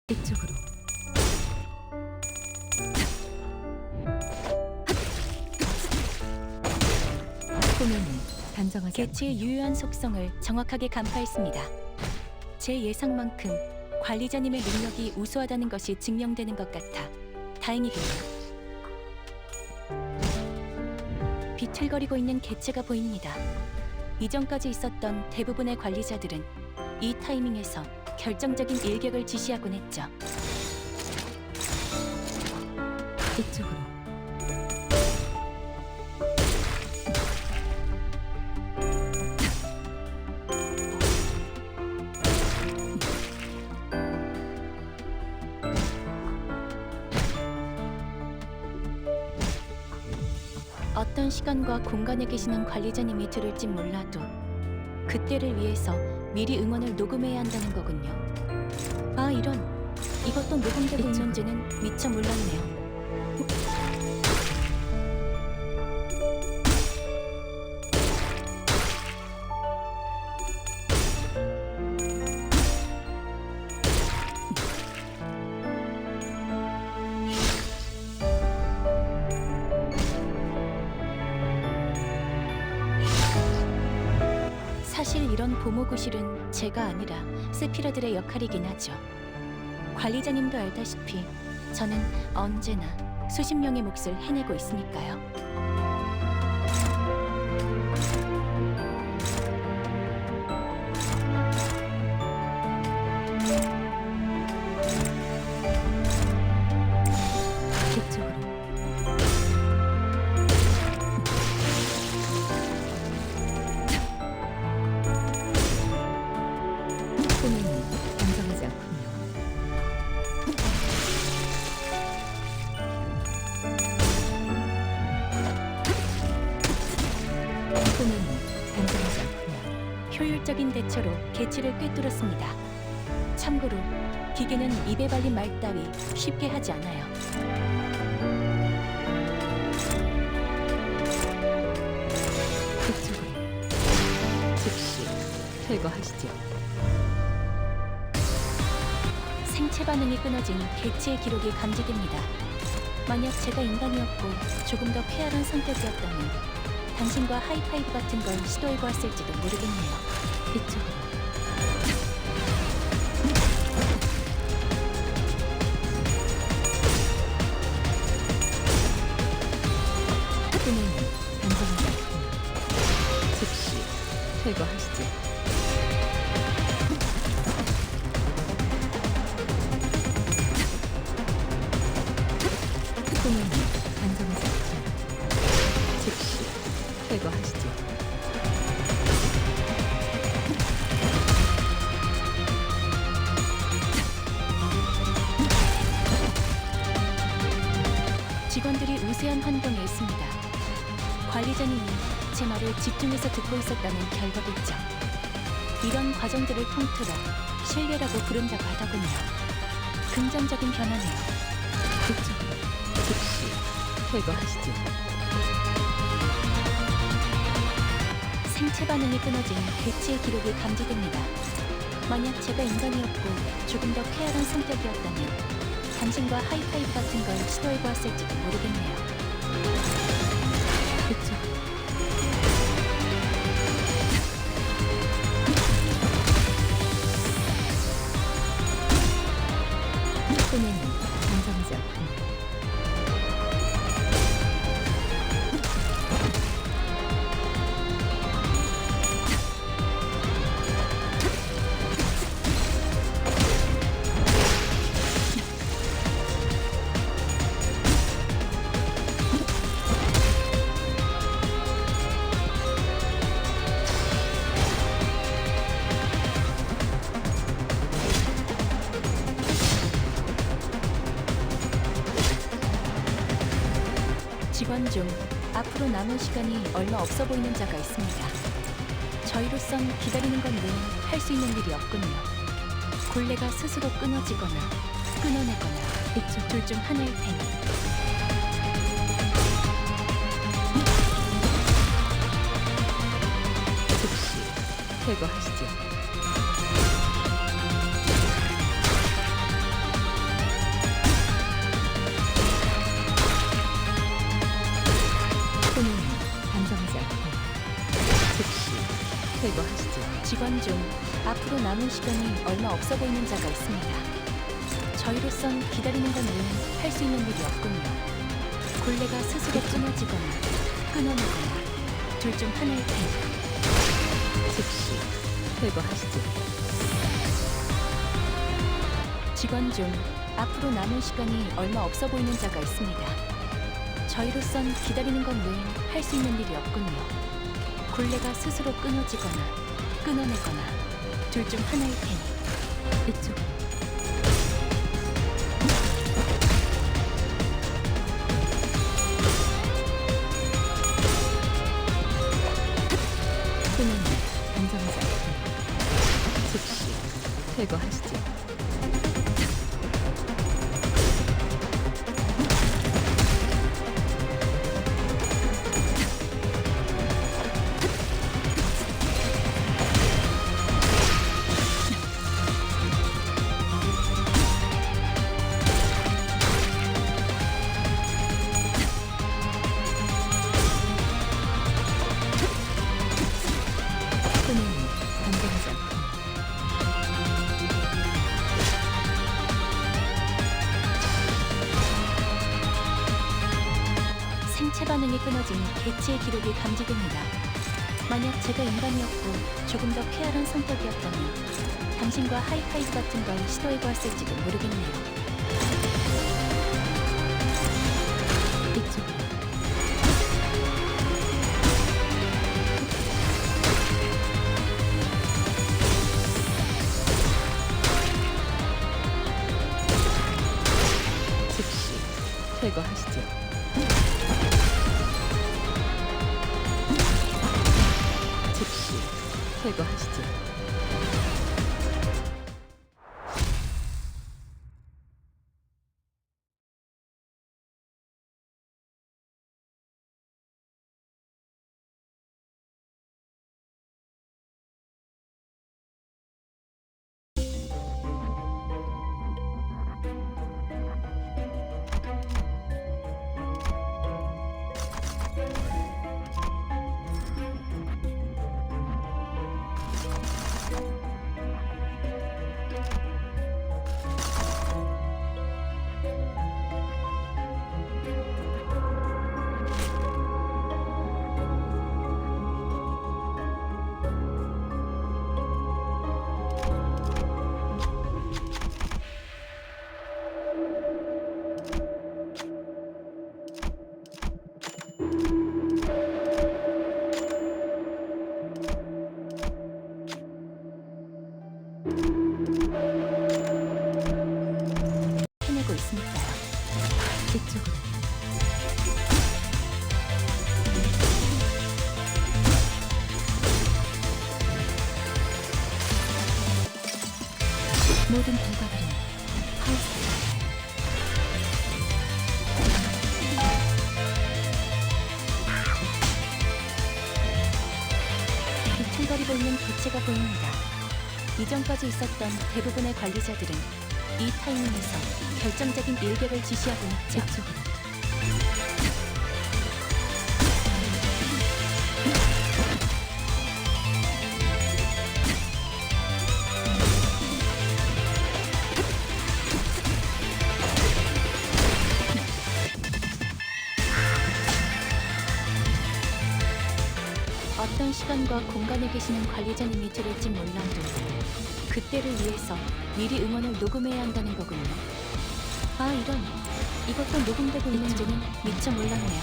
이쪽으로. 소면은 단정하지 개체의 않군요. 유효한 속성을 정확하게 간파했습니다. 제 예상만큼 관리자님의 능력이 우수하다는 것이 증명되는 것 같아 다행이군요. 비틀거리고 있는 개체가 보입니다. 이전까지 있었던 대부분의 관리자들은 이 타이밍에서 결정적인 일격을 지시하곤 했죠. 이쪽으로. 어떤 시간과 공간에 계시는 관리자님이 들을진 몰라도 그때를 위해서 미리 응원을 녹음해야 한다는 거군요. 아, 이런. 이것도 녹음되고 이쪽으로. 있는지는 미처 몰랐네요. 사실 이런 보모구실은 제가 아니라 세피라들의 역할이긴 하죠. 관리자님도 알다시피 저는 언제나 수십 명의 몫을 해내고 있으니까요. 이쪽으로. 소면은 단정하지 않군요. 소면은 단정하지 않군요. 효율적인 대처로 개체를 꿰뚫었습니다. 참고로 기계는 입에 발린 말 따위 쉽게 하지 않아요. 이쪽으로. 즉시 퇴거하시죠. 생체 반응이 끊어진 개체의 기록이 감지됩니다. 만약 제가 인간이었고 조금 더 쾌활한 성격이었다면 당신과 하이파이브 같은 걸 시도해보았을지도 모르겠네요. 이쪽으로. 소면은 단정하지 않군요. 즉시 퇴거하시죠. 소면은 단정하지 않군요. 즉시 퇴거하시죠. 직원들이 우세한 환경에 있습니다. 관리자님이 제 말을 집중해서 듣고 있었다는 결과겠죠. 이런 과정들을 통틀어 신뢰라고 부른다고 하더군요. 긍정적인 변화네요. 이쪽으로. 즉시 퇴거하시죠. 생체 반응이 끊어진 개체의 기록이 감지됩니다. 만약 제가 인간이었고 조금 더 쾌활한 성격이었다면 당신과 하이파이브 같은 걸 시도해보았을지도 모르겠네요. 이쪽으로. 소면은 단정하지 않군요. 직원 중 앞으로 남은 시간이 얼마 없어 보이는 자가 있습니다. 저희로선 기다리는 것 외엔 할 수 있는 일이 없군요. 굴레가 스스로 끊어지거나 끊어내거나 이쪽. 둘 중 하나일 테니. 즉시 퇴거하시죠. 직원 중 앞으로 남은 시간이 얼마 없어 보이는 자가 있습니다. 저희로선 기다리는 것 외엔 할 수 있는 일이 없군요. 굴레가 스스로 끊어지거나 끊어내거나 둘 중 하나일 테니 즉시 퇴거하시죠. 직원 중 앞으로 남은 시간이 얼마 없어 보이는 자가 있습니다. 저희로선 기다리는 것 외엔 할 수 있는 일이 없군요. 굴레가 스스로 끊어지거나 끊어내거나 둘 중 하나일 테니 이쪽. 끊는 안정자. 즉시 퇴거하시죠. 끊는 안정자. 생체 반응이 끊어진 개체의 기록이 감지됩니다. 만약 제가 인간이었고 조금 더 쾌활한 성격이었다면 당신과 하이파이브 같은 걸 시도해보았을지도 모르겠네요. 이쪽. 즉시 퇴거하시죠. 즉시 퇴거하시죠. 해내고 있으니까요. 이쪽으로. 모든 결과들은 하우스. 비틀거리고 있는 개체가 보입니다. 이전까지 있었던 대부분의 관리자들은 이 타이밍에서 결정적인 일격을 지시하고 있죠. 이쪽으로. 어떤 시간과 공간에 계시는 관리자님이 들을지 몰라도 그때를 위해서 미리 음원을 녹음해야 한다는 거군요. 아, 이런. 이것도 녹음되고 있는지는 미처 몰랐네요.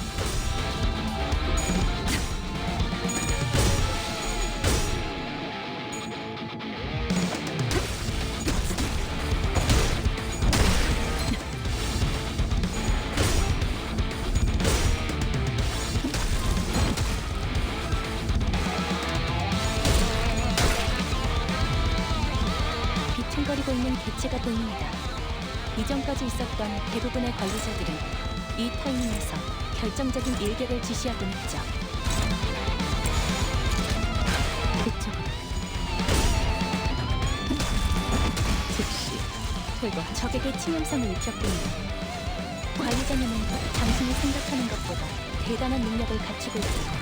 비틀거리고 있는 개체가 보입니다. 이전까지 있었던 대부분의 관리자들은 이 타이밍에서 결정적인 일격을 지시하곤 했죠. 이쪽으로. 즉시 퇴거. 적에게 치명성을 입혔군요. 관리자님은 당신이 생각하는 것보다 대단한 능력을 갖추고 있다고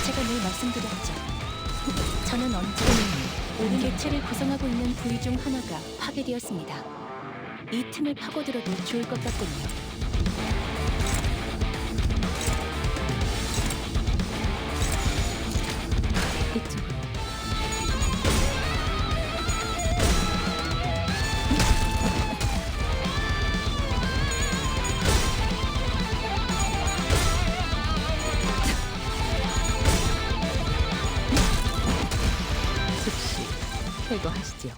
제가 늘 말씀드렸죠. 저는 언제나 오른 객체를 구성하고 있는 부위 중 하나가 파괴되었습니다. 이 틈을 파고들어도 좋을 것 같군요. 이쪽으로. 즉시 퇴거하시지요.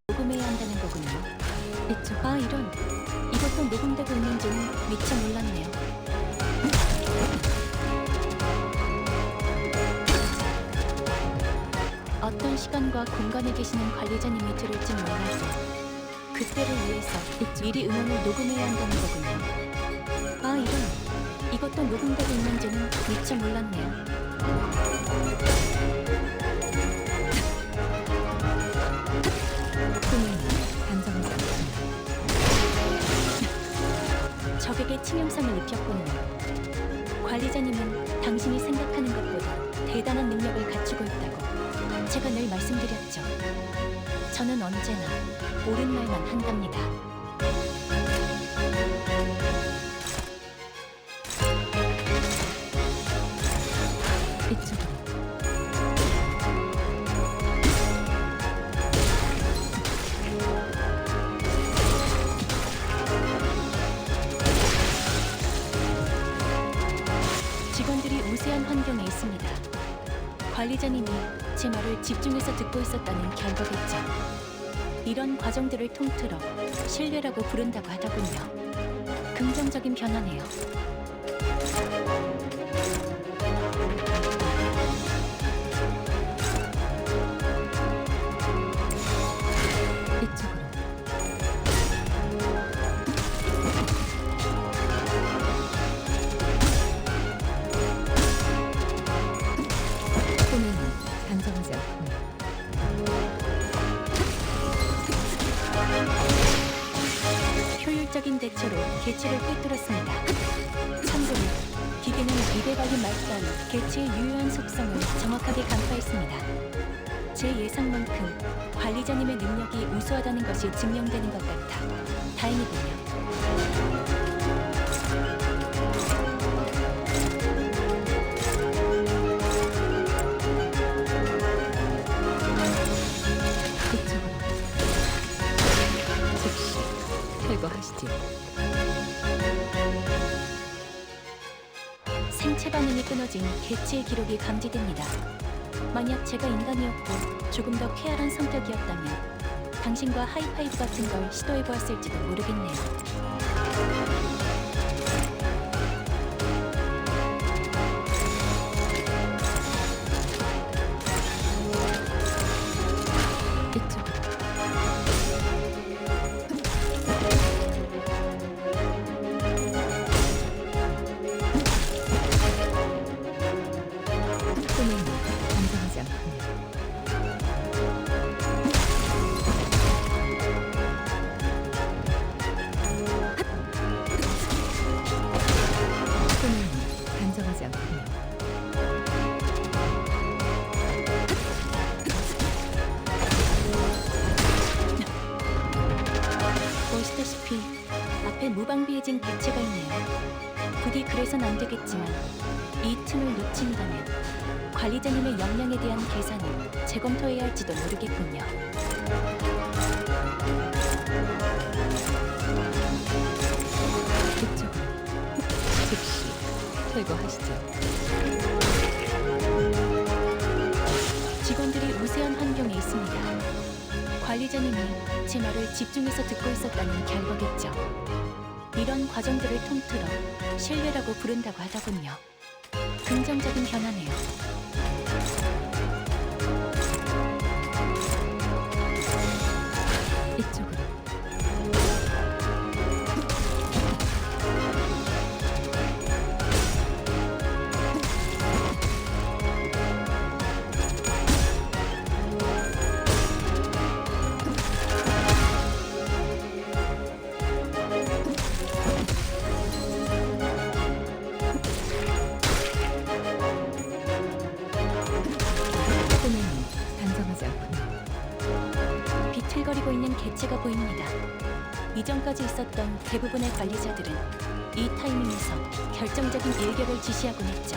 녹음해야 한다는 거군요. 이쪽. 아, 이런. 이것도 녹음되고 있는지는 미처 몰랐네요. 어떤 시간과 공간에 계시는 관리자님이 들을진 몰라도 그때를 위해서 미리 음원을 녹음해야 한다는 거군요. 아, 이런. 이것도 녹음되고 있는지는 미처 몰랐네요. 꿈은 단정하지 않습니다. 적에게 치명성을 입혔군요. 관리자님은 당신이 생각하는 것보다 대단한 능력을 갖추고 있다고 제가 늘 말씀드렸죠. 저는 언제나 옳은 말만 한답니다. 이쪽으로. 직원들이 우세한 환경에 있습니다. 관리자님이 제 말을 집중해서 듣고 있었다는 결과겠죠. 이런 과정들을 통틀어 신뢰라고 부른다고 하더군요. 긍정적인 변화네요. 이쪽으로. 꿈은 단정하지 않습니다. 효율적인 대처로 개체를 꿰뚫었습니다. 참고로 기계는 입에 걸린 말단 개체의 유효한 속성을 정확하게 간파했습니다. 제 예상만큼 관리자님의 능력이 우수하다는 것이 증명되는 것 같아 다행이군요. 이쪽으로. 즉시 퇴거하시지요. 생체 반응이 끊어진 개체의 기록이 감지됩니다. 만약 제가 인간이었고 조금 더 쾌활한 성격이었다면 당신과 하이파이브 같은 걸 시도해보았을지도 모르겠네요. 이쪽으로. 부디 그래선 안 되겠지만 이 틈을 놓친다면 관리자님의 역량에 대한 계산을 재검토해야 할지도 모르겠군요. 그쪽으로 즉시 퇴거하시죠. 직원들이 우세한 환경에 있습니다. 관리자님이 제 말을 집중해서 듣고 있었다는 결과겠죠. 이런 과정들을 통틀어 신뢰라고 부른다고 하더군요. 긍정적인 변화네요. 이쪽으로 소매는 단정하지 않군요. 비틀거리고 있는 개체가 보입니다. 이전까지 있었던 대부분의 관리자들은 이 타이밍에서 결정적인 일격을 지시하곤 했죠.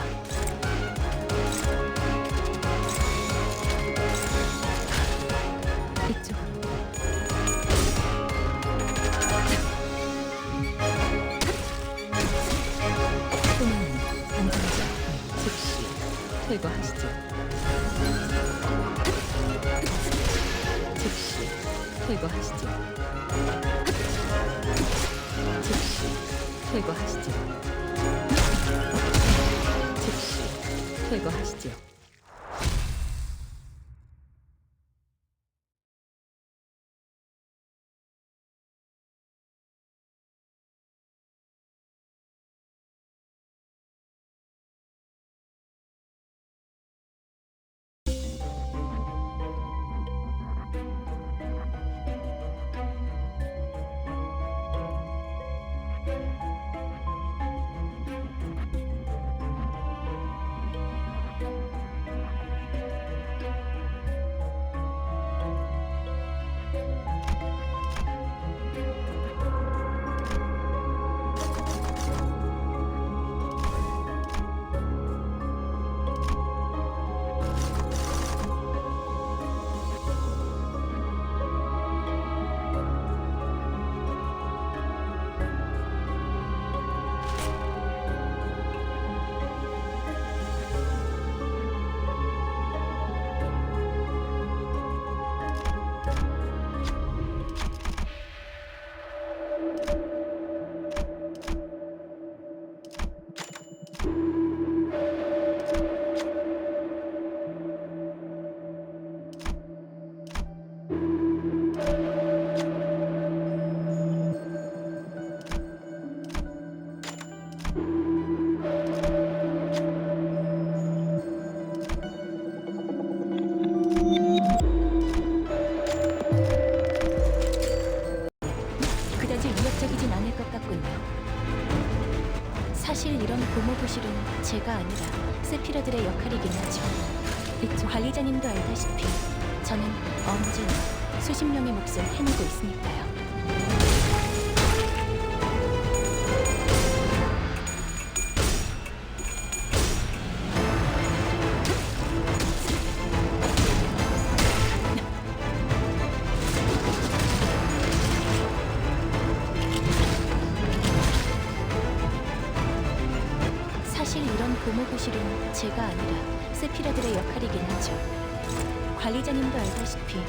이쪽으로 소매는 단정하지 않군요. 즉시 퇴거하시죠. 즉시 퇴거하시죠. 즉시 퇴거하시죠. 즉시 퇴거하시죠. 그다지 위협적이진 않을 것 같군요. 사실 이런 고모부실은 제가 아니라 세피라들의 역할이긴 하죠. 이쪽 관리자님도 알다시피 저는 언제나 수십 명의 몫을 해내고 있으니까요. 사실 이런 고모부실은 제가 아니라 세피라들의 역할이긴 하죠. 관리자님도 알다시피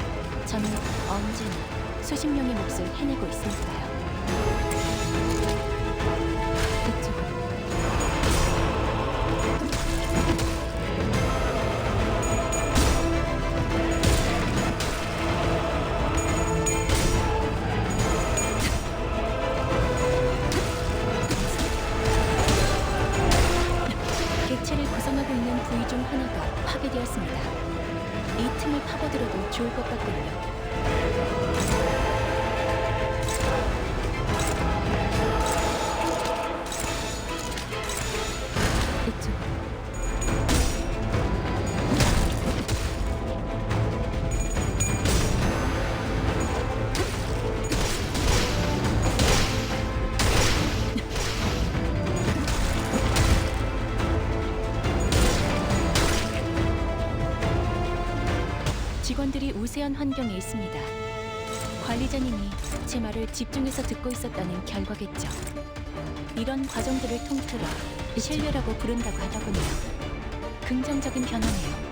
저는 언제나 수십 명의 몫을 해내고 있으니까요. 이쪽으로 객체를 구성하고 있는 부위 중 하나가 파괴되었습니다. 이 틈을 파고들어도 좋을 것 같군요. 이쪽으로 직원들이 우세한 환경에 있습니다. 관리자님이 제 말을 집중해서 듣고 있었다는 결과겠죠. 이런 과정들을 통틀어 신뢰라고 부른다고 하더군요. 긍정적인 변화네요.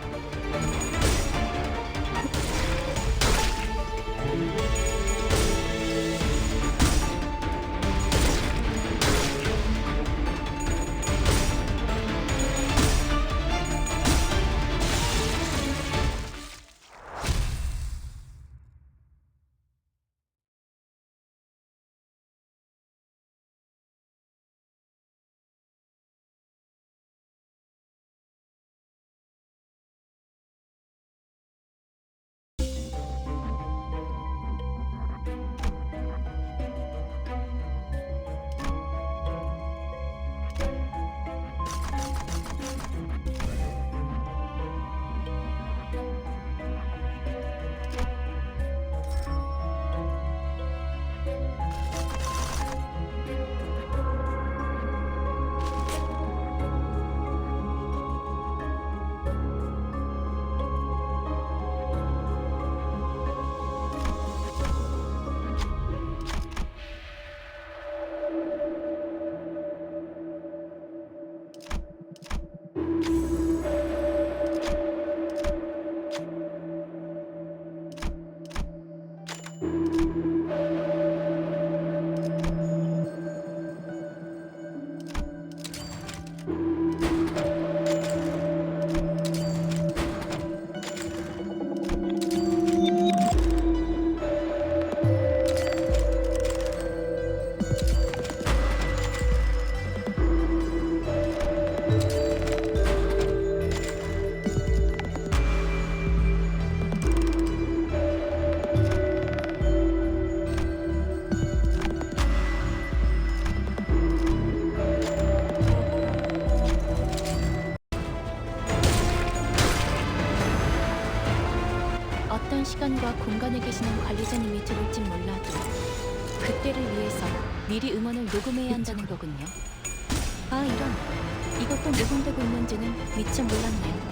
어떤 시간과 공간에 계시는 관리자님이 들을진 몰라도 그때를 위해서 미리 음원을 녹음해야 한다는 거군요. 아, 이런. 이것도 녹음되고 있는지는 미처 몰랐네요.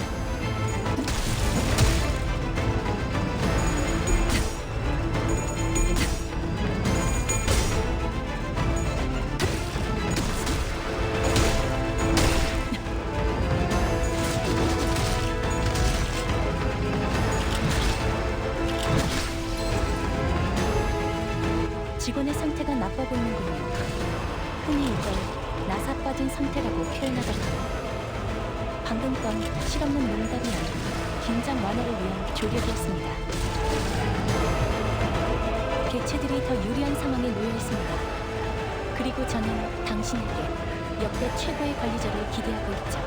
직원의 상태가 나빠 보이는군요. 흔히 이걸 나사 빠진 상태라고 표현하더라고요. 방금 건 실없는 농담이 아니고 긴장 완화를 위한 조력이었습니다. 개체들이 더 유리한 상황에 놓여 있습니다. 그리고 저는 당신에게 역대 최고의 관리자를 기대하고 있죠.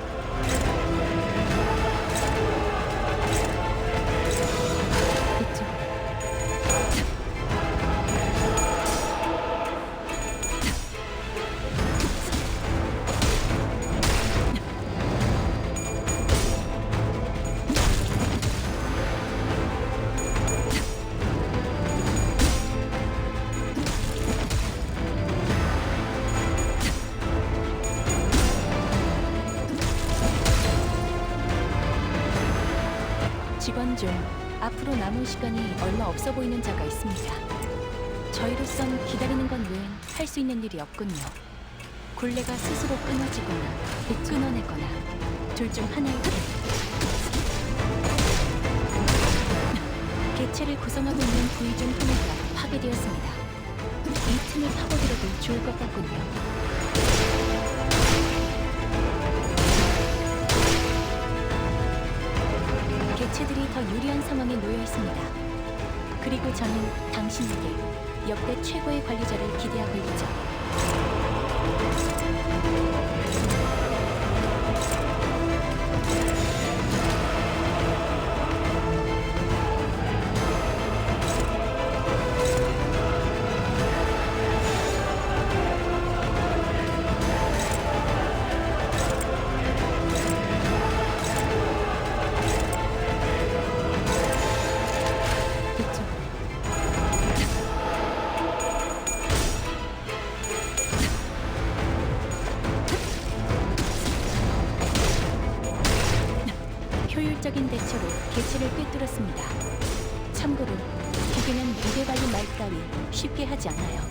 이쪽으로. 직원 중 앞으로 남은 시간이 얼마 없어 보이는 자가 있습니다. 저희로선 기다리는 건 외엔 할 수 있는 일이 없군요. 굴레가 스스로 끊어지거나 끊어내거나 둘 중 하나일 뿐. 개체를 구성하고 있는 부위 중 하나가 파괴되었습니다. 이 틈을 파고들어도 좋을 것 같군요. 개체들이 더 유리한 상황에 놓여 있습니다. 그리고 저는 당신에게 역대 최고의 관리자를 기대하고 있죠. 이쪽으로. 직접적인 대처로 개체를 꿰뚫었습니다. 참고로 기계는 무게 달린 말 따위 쉽게 하지 않아요.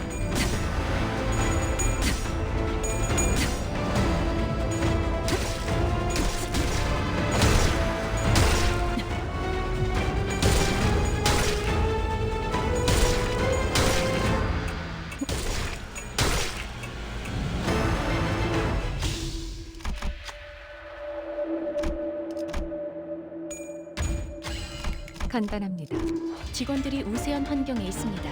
간단합니다. 직원들이 우세한 환경에 있습니다.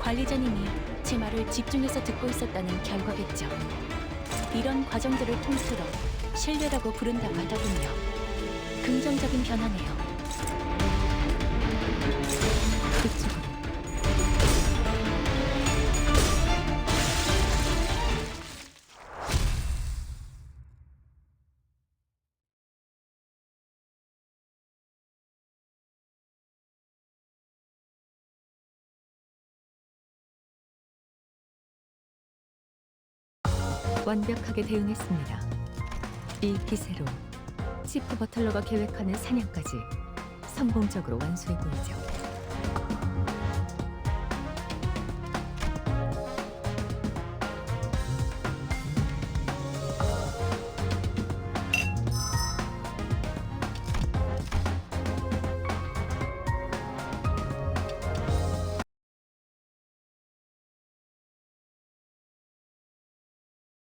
관리자님이 제 말을 집중해서 듣고 있었다는 결과겠죠. 이런 과정들을 통틀어 신뢰라고 부른다고 하더군요. 긍정적인 변화네요. 이쪽으로. 완벽하게 대응했습니다. 이 기세로 치프 버틀러가 계획하는 사냥까지 성공적으로 완수해 보이죠.